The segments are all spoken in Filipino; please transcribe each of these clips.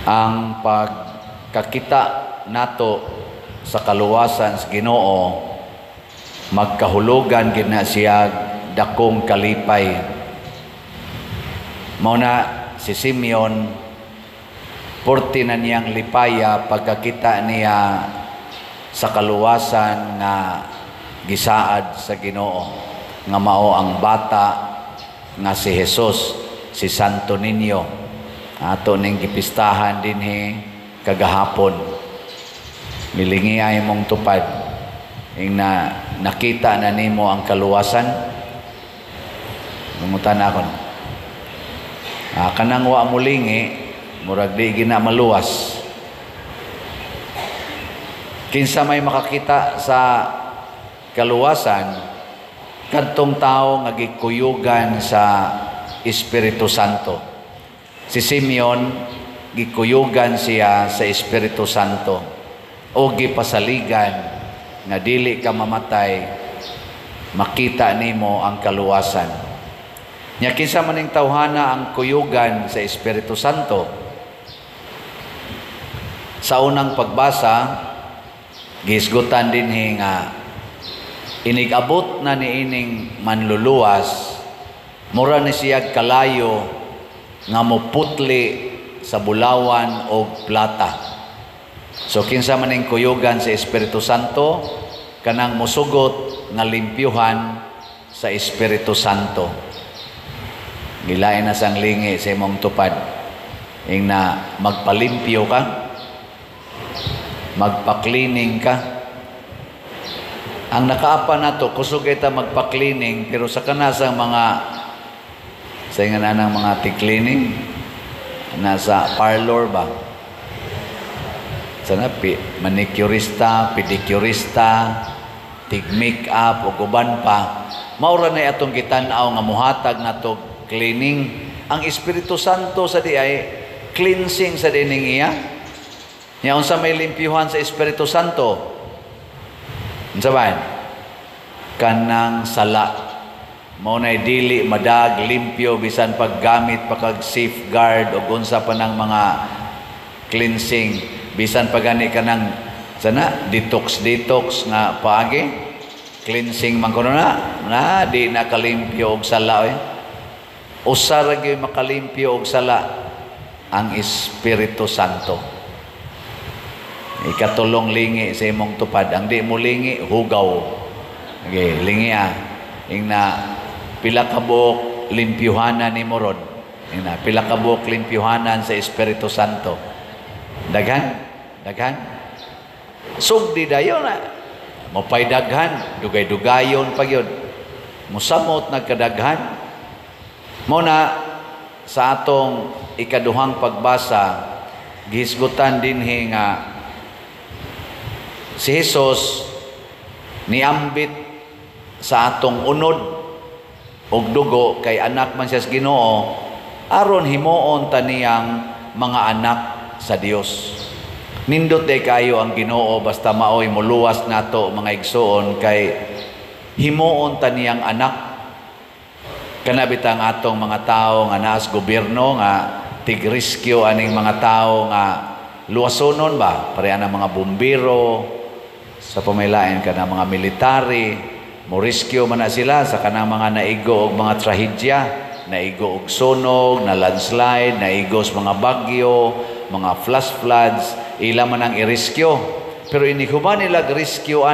ang pagkakita nato sa kaluwasan sa Ginoo magkahulugan gid na siya dakong kalipay. Mao na si Simeon, 40 na niyang lipaya pagkakita niya sa kaluwasan nga gisaad sa Ginoo nga mao ang bata nga si Jesus, si Santo Niño. Ato ning gipistahan dinhi kagahapon. Milingi ay mong tupad ing na nakita na nimo ang kaluwasan. Numutan ako. Kanang wa mulingi murag di gina maluwas. Kinsa may makakita sa kaluwasan kadtong tao nga gikuyugan sa Espiritu Santo. Si Simeon gikuyugan siya sa Espiritu Santo o gipasaligan nga dili ka mamatay makita nimo ang kaluwasan. Nya kinsa maning tawhana ang kuyugan sa Espiritu Santo? Sa unang pagbasa gisgutan dinhi nga inigabot na niining manluluwas mura ni siya kalayo nga moputli sa bulawan o plata. So kinsa maning kuyugan sa Espiritu Santo kanang musugot nga limpyuhan sa Espiritu Santo. Gilain na sang lingi sa imong tupad ing na magpalimpyo ka, magpa-cleaning ka. Ang nakaapa nato kusog kita magpa-cleaning pero sa kanasang mga sa ingananang mga tig-cleaning nasa parlor ba? Sana manicurista, pedicurista, tig-make up o guban pa. Maura na atong gitan-aw nga muhatag nato cleaning. Ang Espiritu Santo sa di ay cleansing sa dining iya. Nya unsa may limpyuhan sa Espiritu Santo? Unsa ba? Kanang sala. Mao nay dili madag limpyo bisan paggamit pa kag safeguard o unsa pa ng mga cleansing bisan pagani kanang sana detox nga paagi cleansing man kuno na di na kalimpyo og sala usa ra gyud makalimpyo og sala ang Espiritu Santo. Ikatulong lingi sa imong tupad ang di mo lingi hugaw. Okay, lingi ing na pila ka buok limpyuhanan ni Morod. Ing na pila ka buok limpyuhanan sa Espiritu Santo. Daghan. Sugdi dayon na. Mopay daghan, dugay-dugayon pa gyud. Musamot nagkadaghan. Mao na sa atong ikaduhang pagbasa gihisgutan dinhi nga si Jesus niambit sa atong unod og dugo kay anak man siya sa Ginoo aron himuon ta niyang mga anak sa Dios. Nindot day kayo ang Ginoo basta maoy muluwas nato mga igsoon kay himuon ta niyang anak. Kanabitang atong mga tao nga naas gobyerno nga tig-rescue aning mga tao nga luwasonon ba pareha ng mga bumbiro sa pamailain kana mga military mo rescue man na sila sa kanang mga naigo og mga trahedya, naigo og sunog, na landslide, naigo sa mga bagyo, mga flash floods, ila man ang i-rescue. Pero inihuman nila rescue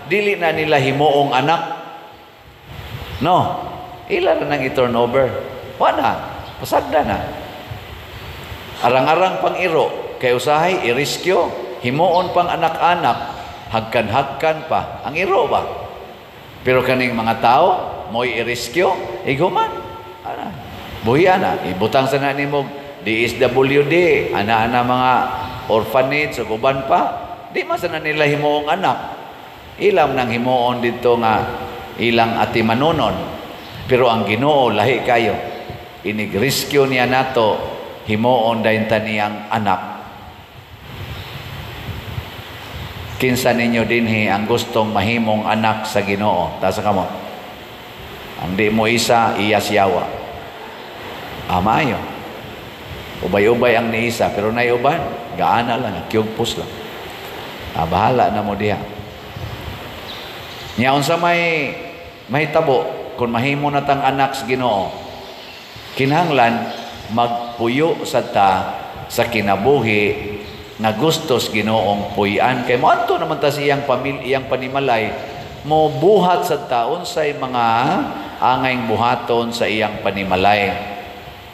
dili na nila himuong anak. No, ila na nang i-turnover. Wala, pasagda na. Arang-arang pang iro, kay usahay i-rescue, himuon pang anak-anak, hagkan-hagkan pa. Ang iro ba? Pero kaning mga tao, mo'y i-rescue, iguman. Buhi ibutang sa na ni mo, DSWD, ana-ana mga orphanage, o guban pa, di masana nila himuong anak. Ilam nang himuon dito nga, ilang atimanunon. Pero ang Ginoo lahi kayo. Inig-rescue niya nato, himuon dayon ta niyang anak. Kinsa ninyo dinhi ang gustong mahimong anak sa Ginoo? Tasa kamo. Ang di mo isa, iya siyawa. Amayo. Ubay-ubay ang niisa, pero naiuban, gaana lang, kyugpos lang. Bahala na mo diha. Nya unsa may mahitabo kung mahimo na tang anak sa Ginoo, kinahanglan magpuyo sa ta sa kinabuhi nga gustos Ginoong puy-an kay moadto naman ta siyang pamilyang panimalay mo buhat sa taon sa mga angayng buhaton sa iyang panimalay.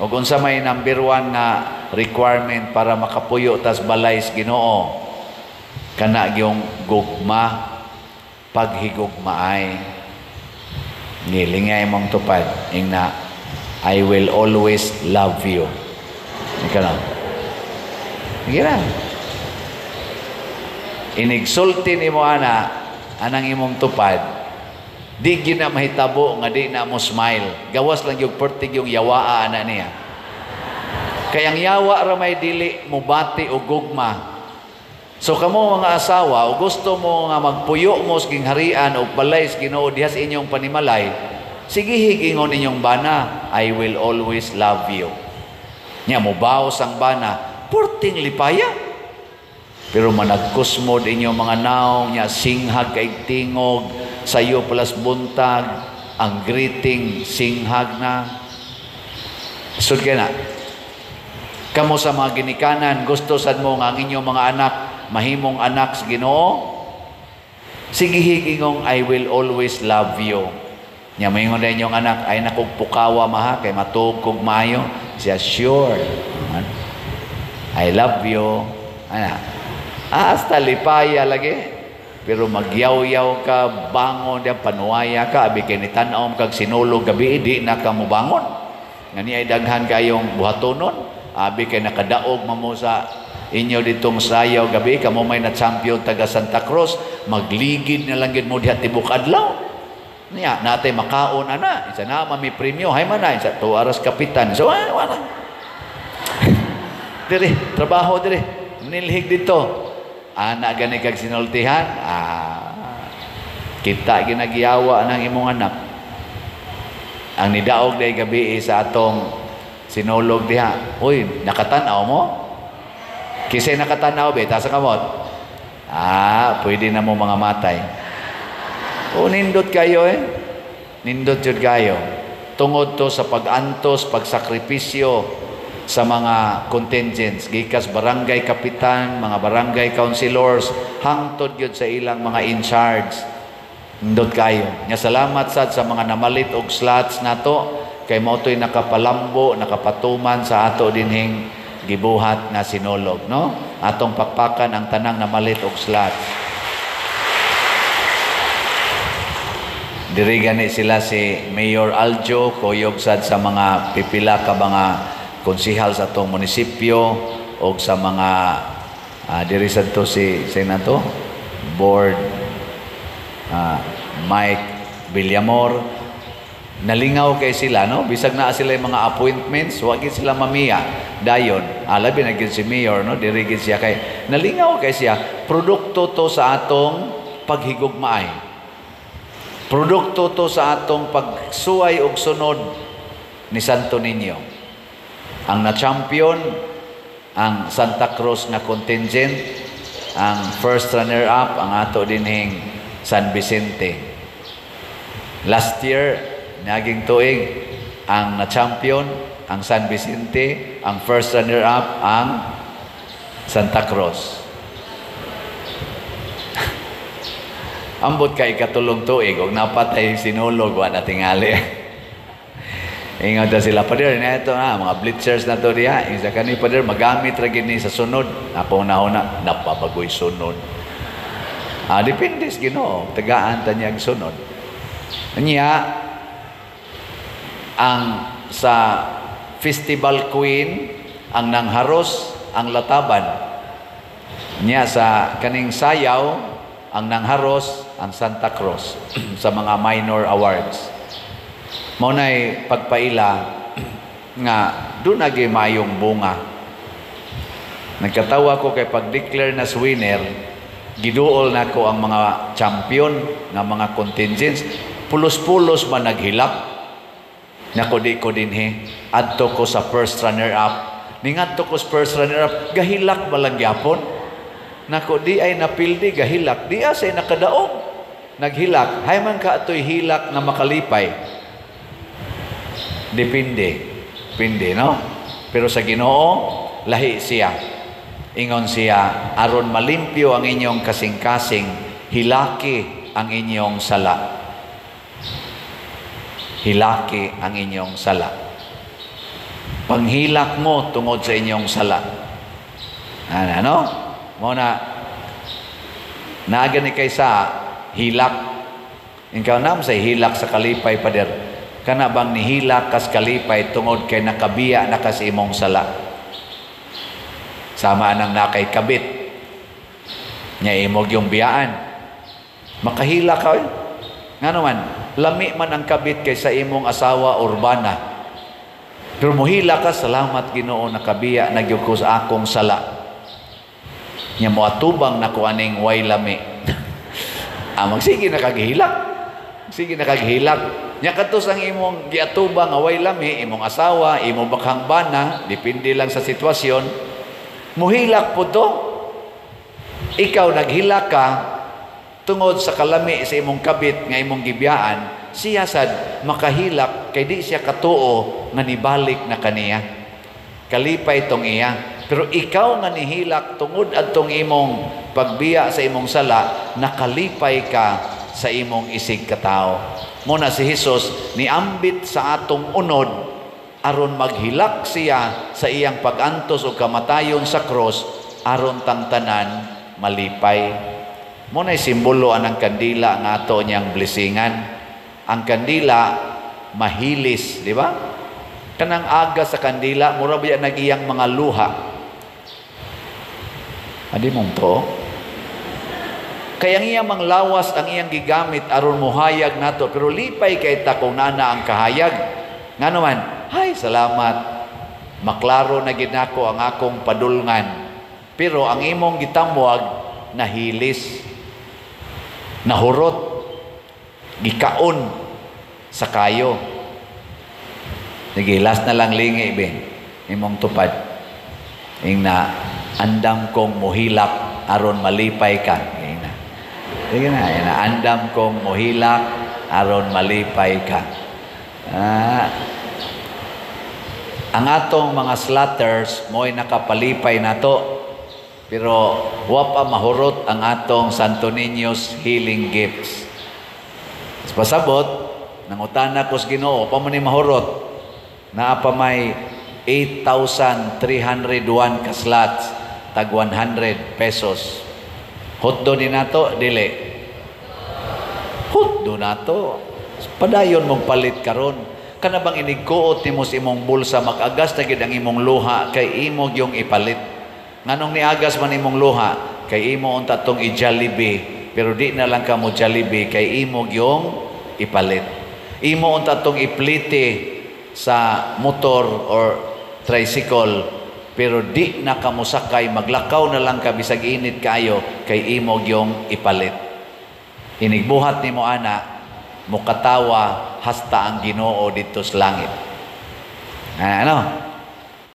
Ug unsa may number 1 nga requirement para makapuyo tas balay sa Ginoo, kana yung gugma, paghigugmaay. Nilingay mong tupad ing na I will always love you. Ika na. Ika na. Inigsulti ni mo anang imong tupad, di gina mahitabo nga di na mo smile. Gawas lang yung pertig yung yawaa ana niya. Kayang yawa ra may dili mo bati o gugma. So kamo mga asawa, o gusto mo nga magpuyo mo sa harian o balay sa Ginoo diha sa inyong panimalay, sige higingon inyong bana, I will always love you. Nya mo baos ang bana, purting lipaya. Pero managkusmod inyong mga naong, nya singhag kay tingog, sayo plus buntag, ang greeting singhag na. Sud kay na. Kamo sa mga ginikanan, gusto sad mo nga ang inyong mga anak mahimong anak sa Ginoo, sige higingong I will always love you. Nya mahingon na inyong anak, ay nakugpukawa maha, kay matug kog maayo. Siya, sure. I love you. Hasta lipaya lagi. Pero magyaw-yaw ka, bangon, panuwaya ka, abi kay nitanaw kag sinulog gabi, di na ka mo bangon. Nga niya daghan kayong buhatonon, abi kay nakadaog mamo sa inyo ditong sayaw gabi, kamo may na champion taga Santa Cruz, magligid na lang yun mo diha tibok adlaw. Niya, natay makaon ana, isa na may premyo, hay man na, isa 2 oras kapitan. So, wala. Dire, trabaho dire, nilhig dito. Ana gani kag sinultihan, kita ginagiyawa ng imong anak. Ang nidaog day gabi sa atong sinulog diha. Uy, nakatanaw mo? Kisay nakatanaw be, tasa kamot. Pwede na mo mga matay. Nindot kayo Nindot yun kayo. Tungod to sa pag-antos, pagsakripisyo sa mga contingents. Gikas barangay kapitan, mga barangay councilors, hangtod yun sa ilang mga in charge. Nindot kayo. Nga salamat sad sa mga namalit og slots nato, kay moto'y nakapalambo, nakapatuman sa ato dinhing gibuhat na sinulog, no? Atong pakpakan ang tanang na malit og slot. Diri gani sila si Mayor Aljo, kuyog sad sa mga pipila ka mga konsihal sa atong munisipyo o sa mga diri sad to si Senato Board Mike Villamor. Nalingaw kay sila, no? Bisag na sila yung mga appointments, wag sila mamiya. Dayon, alabi na gid si Mayor, no? Diri gid siya kay nalingaw kay siya. Produkto to sa atong paghigugmaay. Produkto to sa atong pagsuway og sunod ni Santo Niño. Ang na-champion, ang Santa Cruz na contingent, ang first runner-up, ang ato dinhing San Vicente. Last year, naging tuig, ang na-champion, ang San Vicente, ang first runner-up, ang Santa Cruz. Ambot ka ikatulong tuig, huwag napatay sinulog, wala tingali. Ingat na sila, Pader, na ito mga blitzers na to diya. Isa ka ni Pader, magamit ragin ni sa sunod. Napuna-una, napabagoy sunod. Depende sa Ginoo, tagaan ta niya ang sunod. Niya, ang sa Festival Queen, ang nangharos, ang lataban. Niya sa kaning sayaw, ang nangharos, ang Santa Cruz sa mga minor awards. Maunay pagpaila nga doon nagay mayong bunga. Nagkatawa ko kay pag-declare na winner, giduol na ko ang mga champion ng mga contingents, pulos-pulos man naghilak. Nako di ko dinhi adto ko sa first runner up, Ningadto ko sa first runner-up, gahilak balang gyapon. Nako di ay napildi, gahilak. Di asay nakadaog. Naghilak. Hay man ka ato'y hilak na makalipay. Depende. Depende, no? Pero sa Ginoo, lahi siya. Ingon siya, aron malimpyo ang inyong kasing-kasing, hilaki ang inyong sala. Hilaki ang inyong sala. Panghilak mo tungod sa inyong sala. Ano? Muna, naagani kay sa hilak. Ikaw nam sa hilak sa kalipay, pader. Kana bang nihilak kas kalipay tungod kay nakabiya na kas imong sala. Sama nang nakay kabit. Nya imog yung biyaan. Makahila ka eh. Nga naman, lami man ang kabit kay sa imong asawa urbana. Pero muhila ka, salamat Ginoo nakabiya nagyud ko sa akong sala. Nya mo atubang na ko aning way lami. Magsige na kaghilak. Sige na kaghilak. Nya katos ang imong giatubang nga way lami, imong asawa, imong bakhang bana, depende lang sa sitwasyon. Muhilak po to. Ikaw naghilak ka tungod sa kalami sa imong kabit nga imong gibiyaan, siya sad makahilak kay di siya katuo nga nibalik na kaniya. Kalipay tong iya. Pero ikaw nga nihilak tungod adtong imong pagbiya sa imong sala, nakalipay ka sa imong isig katao. Muna si Jesus niambit sa atong unod aron maghilak siya sa iyang pagantos o kamatayon sa cross aron tangtanan malipay. Muna simbolo anang kandila nga ato niyang blessingan. Ang kandila mahilis, di ba? Kanang aga sa kandila mura ba nagiyang mga luha. Adi mong to. Kaya ang iyang manglawas ang iyang gigamit aron muhayag nato, pero lipay kay ta kung nana ang kahayag. Nga naman, ay, salamat. Maklaro na ginako ang akong padulngan. Pero ang imong gitamwag, nahilis, nahurot, gikaon sa kayo. Sige, last na lang lingi, Ben. Imong tupad. Ing na, andam kong muhilak aron malipay ka. Sige na, andam kong muhilak aron malipay ka. Ang atong mga slaughters mo'y nakapalipay na to, pero wa pa mahurot ang atong Santo Niño's healing gifts. Pasabot, nangutana ko sa Ginoo, pa man ni mahurot, na pa may 8,301 ka slots, tag 100 pesos. Hotdo ni nato, dili. Hotdo nato. Padayon mong palit karon. Kana bang inigkuot nimo sa imong bulsa makagas na gid ang imong luha kay imo yung ipalit. Nganong niagas man imong luha kay imo unta tong i-Jollibee pero di na lang ka mo Jollibee kay imo yung ipalit. Imo unta tong iplite sa motor or tricycle pero di na ka mo sakay, maglakaw na lang ka bisag init kayo kay imo yung ipalit. Inigbuhat nimo ana mukatawa hasta ang Ginoo dito sa langit. Ano?